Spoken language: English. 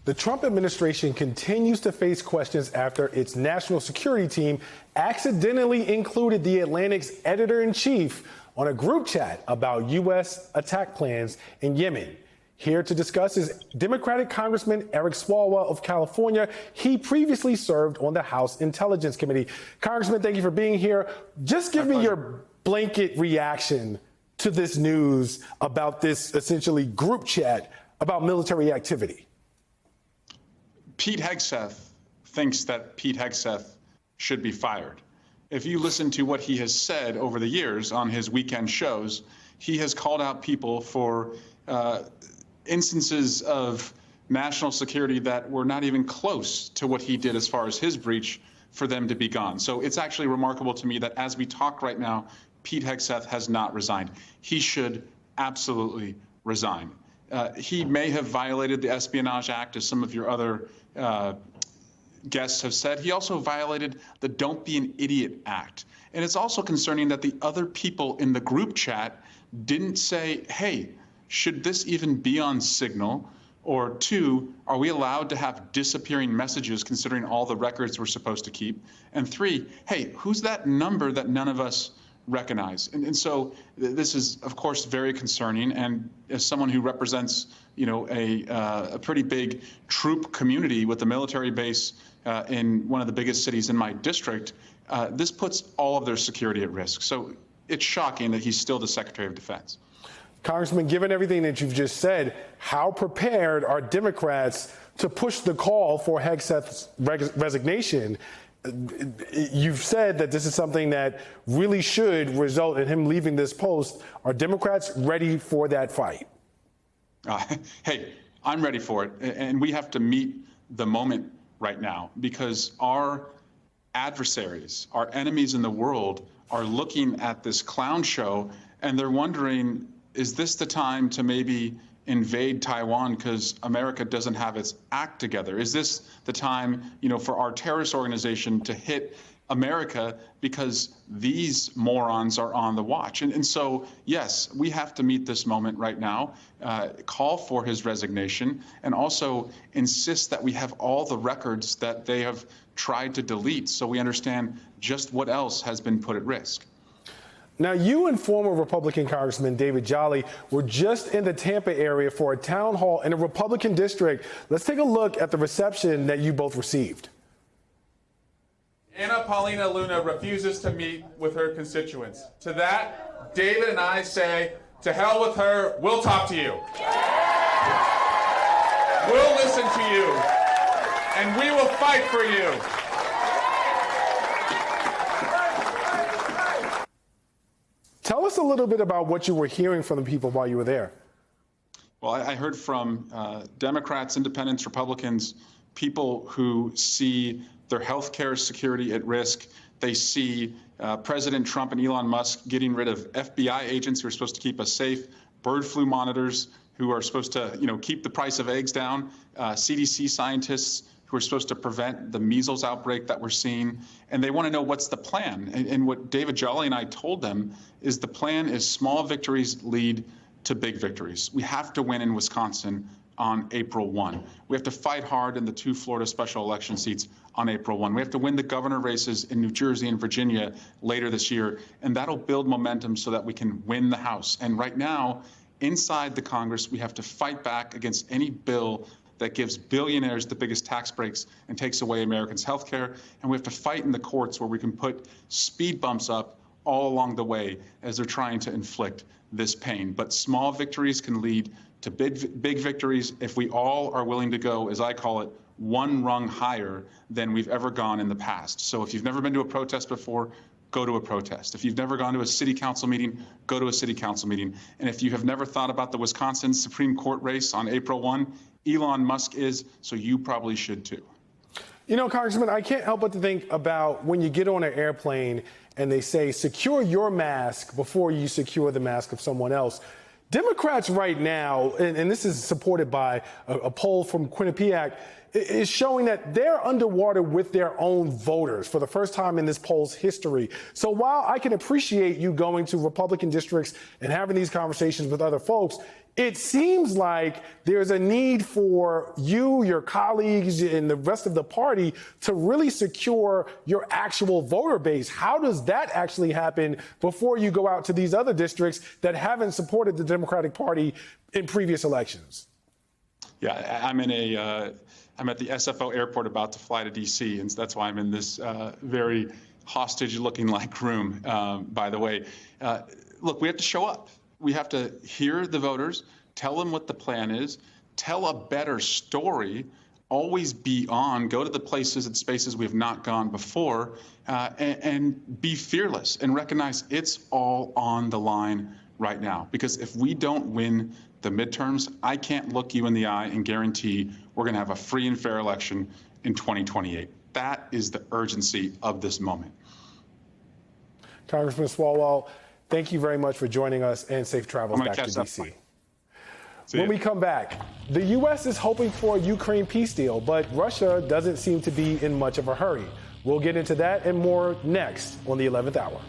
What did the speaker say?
The Trump administration continues to face questions after its national security team accidentally included the Atlantic's editor-in-chief on a group chat about U.S. attack plans in Yemen. Here to discuss is Democratic Congressman Eric Swalwell of California. He previously served on the House Intelligence Committee. Congressman, thank you for being here. Just give me your blanket reaction to this news about this essentially group chat about military activity. Pete Hegseth thinks that Pete Hegseth should be fired. If you listen to what he has said over the years on his weekend shows, he has called out people for instances of national security that were not even close to what he did as far as his breach for them to be gone. So it's actually remarkable to me that as we talk right now, Pete Hegseth has not resigned. He should absolutely resign. He may have violated the Espionage Act, as some of your other guests have said. He also violated the Don't Be an Idiot Act. And it's also concerning that the other people in the group chat didn't say, hey, should this even be on Signal? Or two, are we allowed to have disappearing messages considering all the records we're supposed to keep? And three, hey, who's that number that none of us recognize? And so this is, of course, very concerning. And as someone who represents, a pretty big troop community with a military base in one of the biggest cities in my district, this puts all of their security at risk. So it's shocking that he's still the Secretary of Defense. Congressman, given everything that you've just said, how prepared are Democrats to push the call for Hegseth's resignation? You've said that this is something that really should result in him leaving this post. Are Democrats ready for that fight? Hey, I'm ready for it. And we have to meet the moment right now because our adversaries, our enemies in the world, are looking at this clown show and they're wondering, is this the time to maybe invade Taiwan because America doesn't have its act together? Is this the time, for our terrorist organization to hit America because these morons are on the watch? And so, yes, we have to meet this moment right now, call for his resignation, and also insist that we have all the records that they have tried to delete so we understand just what else has been put at risk. Now, you and former Republican Congressman David Jolly were just in the Tampa area for a town hall in a Republican district. Let's take a look at the reception that you both received. Anna Paulina Luna refuses to meet with her constituents. To that, David and I say, to hell with her, we'll talk to you. We'll listen to you, and we will fight for you. Tell us a little bit about what you were hearing from the people while you were there. Well, I heard from Democrats, independents, Republicans, people who see their health care security at risk. They see President Trump and Elon Musk getting rid of FBI agents who are supposed to keep us safe, bird flu monitors who are supposed to, keep the price of eggs down, CDC scientists who are supposed to prevent the measles outbreak that we're seeing. And they want to know what's the plan. And what David Jolly and I told them is the plan is small victories lead to big victories. We have to win in Wisconsin on April 1. We have to fight hard in the 2 Florida special election seats on April 1. We have to win the governor races in New Jersey and Virginia later this year. And that'll build momentum so that we can win the House. And right now, inside the Congress, we have to fight back against any bill that gives billionaires the biggest tax breaks and takes away Americans' health care. And we have to fight in the courts where we can put speed bumps up all along the way as they're trying to inflict this pain. But small victories can lead to big victories if we all are willing to go, as I call it, one rung higher than we've ever gone in the past. So if you've never been to a protest before, go to a protest. If you've never gone to a city council meeting, go to a city council meeting. And if you have never thought about the Wisconsin Supreme Court race on April 1, Elon Musk is, so you probably should too. Congressman, I can't help but to think about when you get on an airplane and they say, secure your mask before you secure the mask of someone else. Democrats right now, and this is supported by a poll from Quinnipiac, is showing that they're underwater with their own voters for the first time in this poll's history. So while I can appreciate you going to Republican districts and having these conversations with other folks, It seems like there's a need for you, your colleagues, and the rest of the party to really secure your actual voter base. How does that actually happen before you go out to these other districts that haven't supported the Democratic Party in previous elections? Yeah, I'm at the SFO airport about to fly to D.C., and that's why I'm in this very hostage-looking like room, by the way. Look, we have to show up. We have to hear the voters, tell them what the plan is, tell a better story, always be on, go to the places and spaces we have not gone before, and be fearless and recognize it's all on the line right now. Because if we don't win the midterms, I can't look you in the eye and guarantee we're going to have a free and fair election in 2028. That is the urgency of this moment. Congressman Swalwell, thank you very much for joining us, and safe travels back to D.C. When we come back, the U.S. is hoping for a Ukraine peace deal, but Russia doesn't seem to be in much of a hurry. We'll get into that and more next on the 11th Hour.